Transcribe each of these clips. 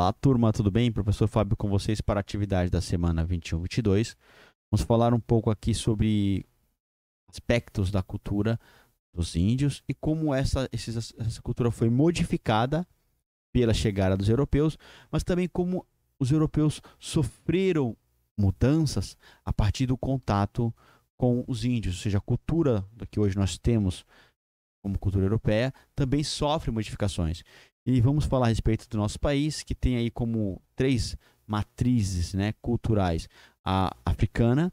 Olá, turma, tudo bem? Professor Fábio com vocês para a atividade da semana 21-22. Vamos falar um pouco aqui sobre aspectos da cultura dos índios e como essa cultura foi modificada pela chegada dos europeus, mas também como os europeus sofreram mudanças a partir do contato com os índios, ou seja, a cultura que hoje nós temos como cultura europeia, também sofre modificações. E vamos falar a respeito do nosso país, que tem aí como três matrizes, né, culturais: a africana,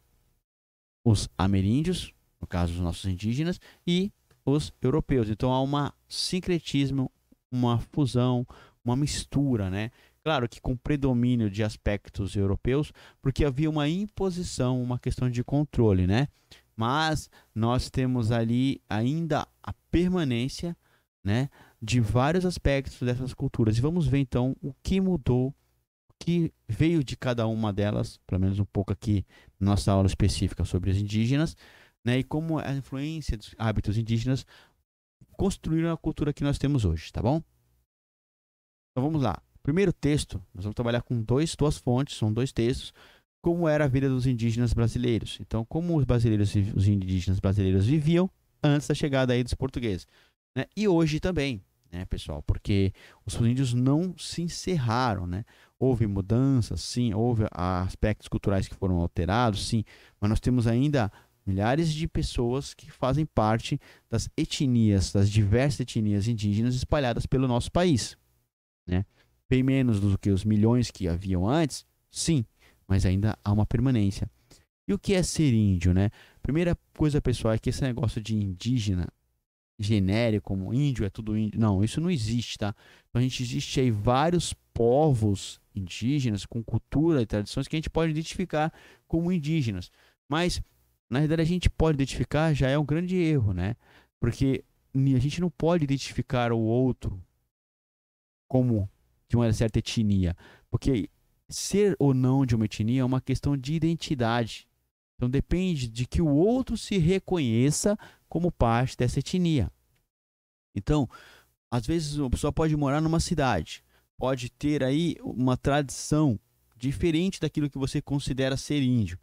os ameríndios, no caso os nossos indígenas, e os europeus. Então há um sincretismo, uma fusão, uma mistura, né? Claro que com predomínio de aspectos europeus, porque havia uma imposição, uma questão de controle, né? Mas nós temos ali ainda a permanência, né, de vários aspectos dessas culturas. E vamos ver então o que mudou, o que veio de cada uma delas, pelo menos um pouco aqui na nossa aula específica sobre os indígenas, né, e como a influência dos hábitos indígenas construíram a cultura que nós temos hoje, tá bom? Então vamos lá. Primeiro texto, nós vamos trabalhar com duas fontes, são dois textos. Como era a vida dos indígenas brasileiros. Então, como os indígenas brasileiros viviam antes da chegada aí dos portugueses, né? E hoje também, né, pessoal? Porque os índios não se encerraram, né? Houve mudanças, sim, houve aspectos culturais que foram alterados, sim, mas nós temos ainda milhares de pessoas que fazem parte das etnias, das diversas etnias indígenas espalhadas pelo nosso país, né? Bem menos do que os milhões que haviam antes, sim, mas ainda há uma permanência. E o que é ser índio, né? Primeira coisa, pessoal, é que esse negócio de indígena genérico, como índio é tudo índio, não, isso não existe, tá? Então a gente existe aí vários povos indígenas com cultura e tradições que a gente pode identificar como indígenas. Mas, na verdade, a gente pode identificar já é um grande erro, né? Porque a gente não pode identificar o outro como de uma certa etnia, porque ser ou não de uma etnia é uma questão de identidade. Então depende de que o outro se reconheça como parte dessa etnia. Então, às vezes uma pessoa pode morar numa cidade, pode ter aí uma tradição diferente daquilo que você considera ser índio.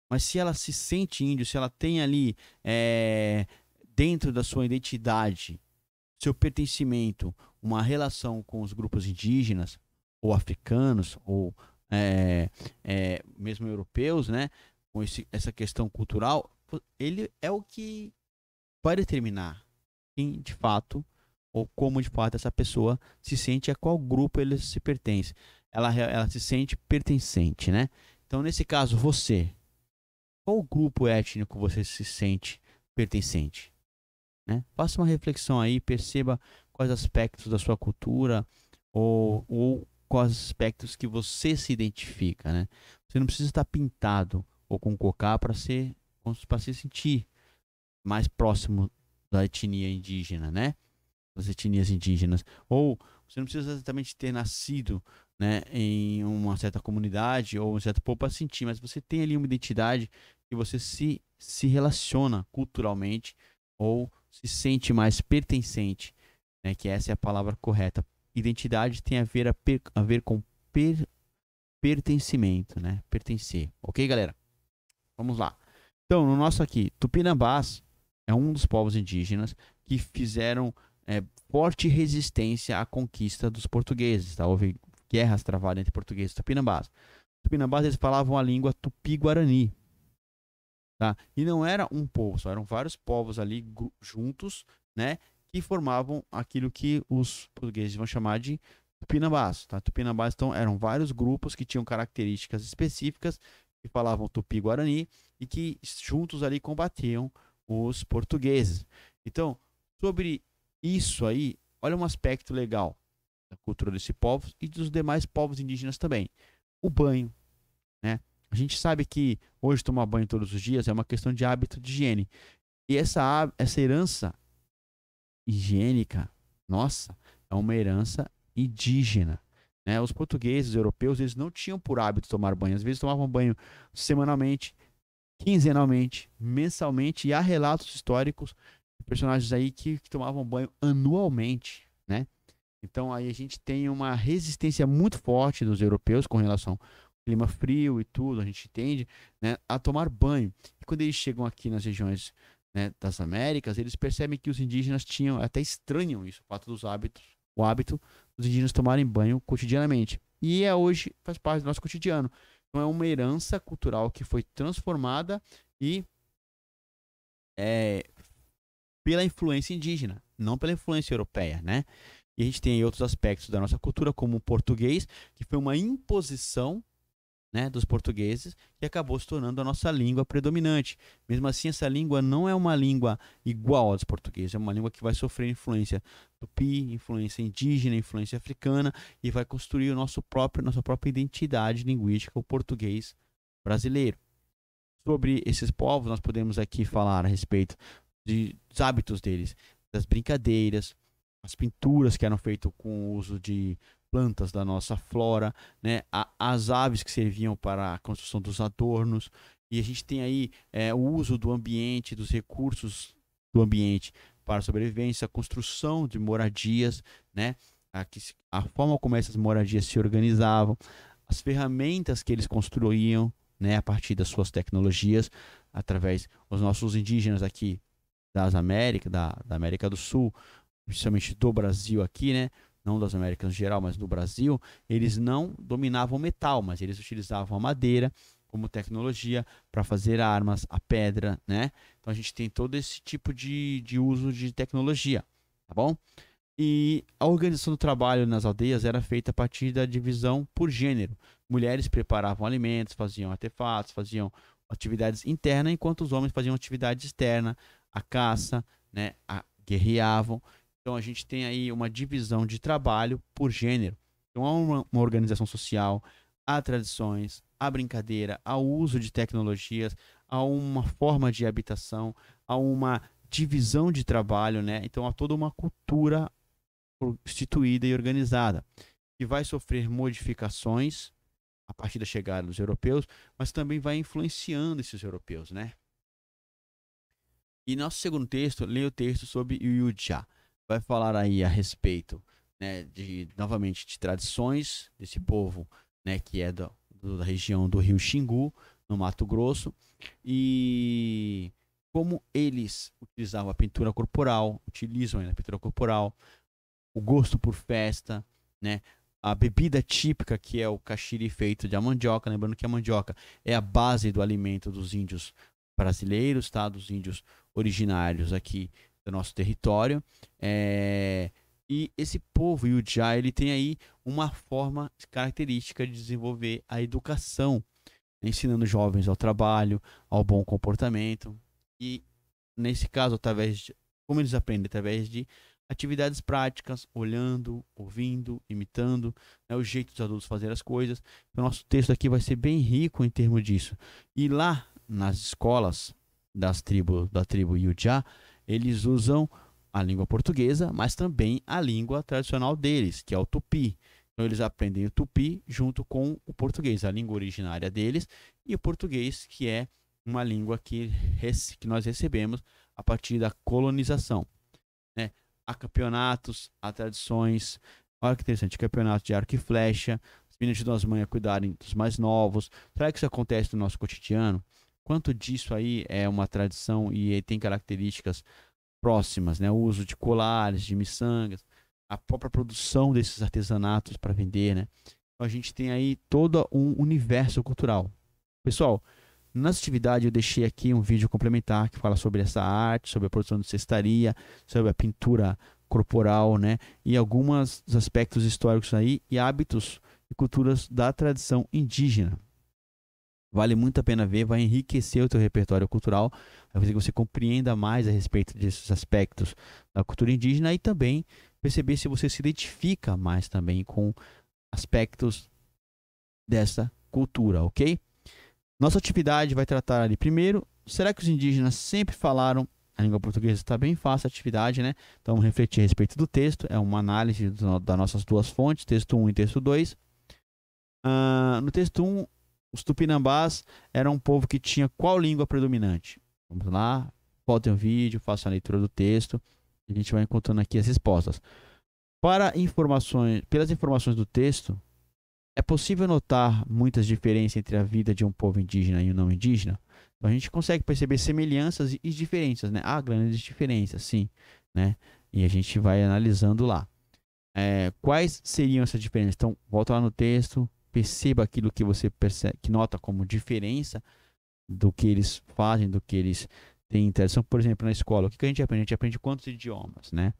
Mas se ela se sente índio, se ela tem ali dentro da sua identidade, seu pertencimento, uma relação com os grupos indígenas, ou africanos, ou mesmo europeus, né? Com essa questão cultural, ele é o que vai determinar quem de fato, ou como de fato essa pessoa se sente, a qual grupo ele se pertence. Ela se sente pertencente, né? Então, nesse caso, você, qual grupo étnico você se sente pertencente? Né? Faça uma reflexão aí, perceba quais aspectos da sua cultura ou quais aspectos que você se identifica, né? Você não precisa estar pintado ou com cocá para se sentir mais próximo da etnia indígena, né? Das etnias indígenas. Ou você não precisa exatamente ter nascido, né, em uma certa comunidade ou um certo povo para sentir, mas você tem ali uma identidade e você se relaciona culturalmente ou se sente mais pertencente, né, que essa é a palavra correta. Identidade tem a ver com pertencimento, né? Pertencer. Ok, galera? Vamos lá. Então, no nosso aqui, Tupinambás é um dos povos indígenas que fizeram forte resistência à conquista dos portugueses. Tá? Houve guerras travadas entre portugueses e tupinambás. Tupinambás, eles falavam a língua tupi-guarani. Tá? E não era um povo, só eram vários povos ali juntos, né, que formavam aquilo que os portugueses vão chamar de tupinambás. Tá? Tupinambás, então, eram vários grupos que tinham características específicas, que falavam tupi-guarani e que juntos ali combatiam os portugueses. Então, sobre isso aí, olha um aspecto legal da cultura desse povo e dos demais povos indígenas também. O banho, né? A gente sabe que hoje tomar banho todos os dias é uma questão de hábito de higiene. E essa herança higiênica, nossa, é uma herança indígena. Né? Os portugueses, os europeus, eles não tinham por hábito tomar banho. Às vezes tomavam banho semanalmente, quinzenalmente, mensalmente, e há relatos históricos de personagens aí que tomavam banho anualmente, né? Então aí a gente tem uma resistência muito forte dos europeus com relação ao clima frio e tudo, a gente entende, né, a tomar banho. E quando eles chegam aqui nas regiões, né, das Américas, eles percebem que os indígenas tinham, até estranham isso, o fato dos hábitos, o hábito dos indígenas tomarem banho cotidianamente. E hoje faz parte do nosso cotidiano. Então é uma herança cultural que foi transformada e é, pela influência indígena, não pela influência europeia, né? E a gente tem aí outros aspectos da nossa cultura, como o português, que foi uma imposição, né, dos portugueses, que acabou se tornando a nossa língua predominante. Mesmo assim, essa língua não é uma língua igual à dos portugueses, é uma língua que vai sofrer influência tupi, influência indígena, influência africana, e vai construir nossa própria identidade linguística, o português brasileiro. Sobre esses povos, nós podemos aqui falar a respeito dos hábitos deles, das brincadeiras, as pinturas que eram feitas com o uso de plantas da nossa flora, né? As aves que serviam para a construção dos adornos, e a gente tem aí o uso do ambiente, dos recursos do ambiente para a sobrevivência, a construção de moradias, né? A forma como essas moradias se organizavam, as ferramentas que eles construíam, né, a partir das suas tecnologias, através dos nossos indígenas aqui das Américas, da América do Sul, principalmente do Brasil aqui, né? Não das Américas em geral, mas do Brasil, eles não dominavam metal, mas eles utilizavam a madeira como tecnologia para fazer armas, a pedra, né? Então a gente tem todo esse tipo de uso de tecnologia, tá bom? E a organização do trabalho nas aldeias era feita a partir da divisão por gênero. Mulheres preparavam alimentos, faziam artefatos, faziam atividades internas, enquanto os homens faziam atividade externa, a caça, né, guerreavam. Então a gente tem aí uma divisão de trabalho por gênero. Então há uma organização social, há tradições, há brincadeira, há uso de tecnologias, há uma forma de habitação, há uma divisão de trabalho, né? Então há toda uma cultura constituída e organizada, que vai sofrer modificações a partir da chegada dos europeus, mas também vai influenciando esses europeus, né? E nosso segundo texto, leia o texto sobre Yujá. Vai falar aí a respeito, né, novamente, de tradições desse povo, né, que é da região do Rio Xingu, no Mato Grosso, e como eles utilizavam a pintura corporal, utilizam a pintura corporal, o gosto por festa, né? A bebida típica, que é o caxiri feito de mandioca, lembrando que a mandioca é a base do alimento dos índios brasileiros, tá? Dos índios originários aqui do nosso território. E esse povo Yujá, ele tem aí uma forma característica de desenvolver a educação, ensinando jovens ao trabalho, ao bom comportamento. E nesse caso, como eles aprendem? Através de atividades práticas, olhando, ouvindo, imitando, né, o jeito dos adultos fazer as coisas. O nosso texto aqui vai ser bem rico em termos disso. E lá nas escolas da tribo Yujá, eles usam a língua portuguesa, mas também a língua tradicional deles, que é o tupi. Então eles aprendem o tupi junto com o português, a língua originária deles, e o português, que é uma língua que nós recebemos a partir da colonização, né? Há campeonatos, há tradições. Olha que interessante, campeonato de arco e flecha, os meninos ajudam as mães a cuidarem dos mais novos. Será que isso acontece no nosso cotidiano? Quanto disso aí é uma tradição e tem características próximas, né? O uso de colares, de miçangas, a própria produção desses artesanatos para vender, né? Então a gente tem aí todo um universo cultural. Pessoal, nessa atividade eu deixei aqui um vídeo complementar que fala sobre essa arte, sobre a produção de cestaria, sobre a pintura corporal, né? E alguns aspectos históricos aí e hábitos e culturas da tradição indígena. Vale muito a pena ver, vai enriquecer o teu repertório cultural, vai fazer que você compreenda mais a respeito desses aspectos da cultura indígena e também perceber se você se identifica mais também com aspectos dessa cultura, ok? Nossa atividade vai tratar ali primeiro, será que os indígenas sempre falaram a língua portuguesa? Está bem fácil a atividade, né? Então vamos refletir a respeito do texto, é uma análise das nossas duas fontes, texto 1 e texto 2. No texto 1, os tupinambás eram um povo que tinha qual língua predominante? Vamos lá, voltem o vídeo, façam a leitura do texto, e a gente vai encontrando aqui as respostas. Pelas informações do texto, é possível notar muitas diferenças entre a vida de um povo indígena e o não indígena? Então, a gente consegue perceber semelhanças e diferenças, né? Há grandes diferenças, sim, né? E a gente vai analisando lá. Quais seriam essas diferenças? Então, volta lá no texto, perceba aquilo que você percebe, que nota como diferença do que eles fazem, do que eles têm interação. Por exemplo, na escola, o que a gente aprende? A gente aprende quantos idiomas, né?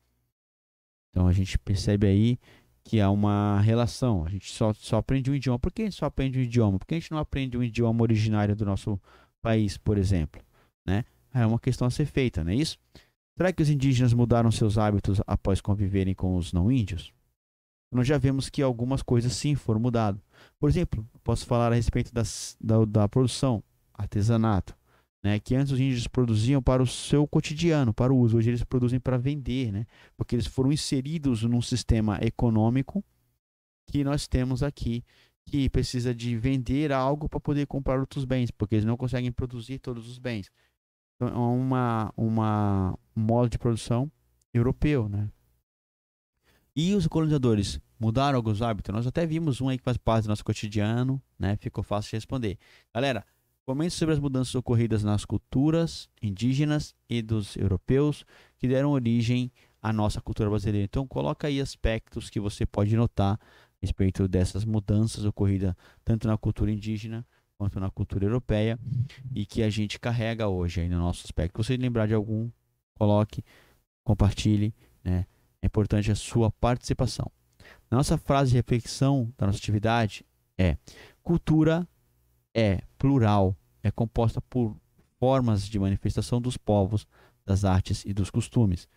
Então, a gente percebe aí que há uma relação. A gente só aprende um idioma. Por que a gente só aprende um idioma? Por que a gente não aprende um idioma originário do nosso país, por exemplo? Né? É uma questão a ser feita, não é isso? Será que os indígenas mudaram seus hábitos após conviverem com os não índios? Nós já vemos que algumas coisas sim foram mudadas. Por exemplo, posso falar a respeito da produção, artesanato, né? Que antes os índios produziam para o seu cotidiano, para o uso. Hoje eles produzem para vender, né? Porque eles foram inseridos num sistema econômico que nós temos aqui, que precisa de vender algo para poder comprar outros bens, porque eles não conseguem produzir todos os bens. Então, é um modo de produção europeu, né? E os colonizadores mudaram alguns hábitos? Nós até vimos um aí que faz parte do nosso cotidiano, né? Ficou fácil de responder. Galera, comente sobre as mudanças ocorridas nas culturas indígenas e dos europeus que deram origem à nossa cultura brasileira. Então, coloca aí aspectos que você pode notar a respeito dessas mudanças ocorridas tanto na cultura indígena quanto na cultura europeia e que a gente carrega hoje aí no nosso aspecto. Se você lembrar de algum, coloque, compartilhe, né? É importante a sua participação. Nossa frase de reflexão da nossa atividade é: cultura é plural, é composta por formas de manifestação dos povos, das artes e dos costumes.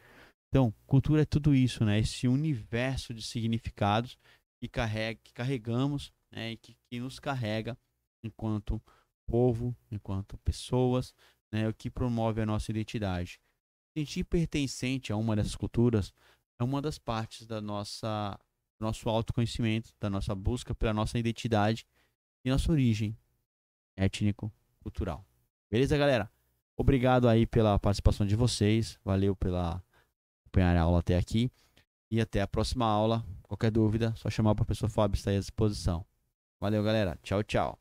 Então, cultura é tudo isso, né? Esse universo de significados que carregamos, né? E que nos carrega enquanto povo, enquanto pessoas, né? O que promove a nossa identidade. Sentir pertencente a uma dessas culturas é uma das partes da nosso autoconhecimento, da nossa busca pela nossa identidade e nossa origem étnico-cultural. Beleza, galera? Obrigado aí pela participação de vocês. Valeu pela acompanhar a aula até aqui. E até a próxima aula. Qualquer dúvida, só chamar para a professor Fábio, está aí à disposição. Valeu, galera. Tchau, tchau.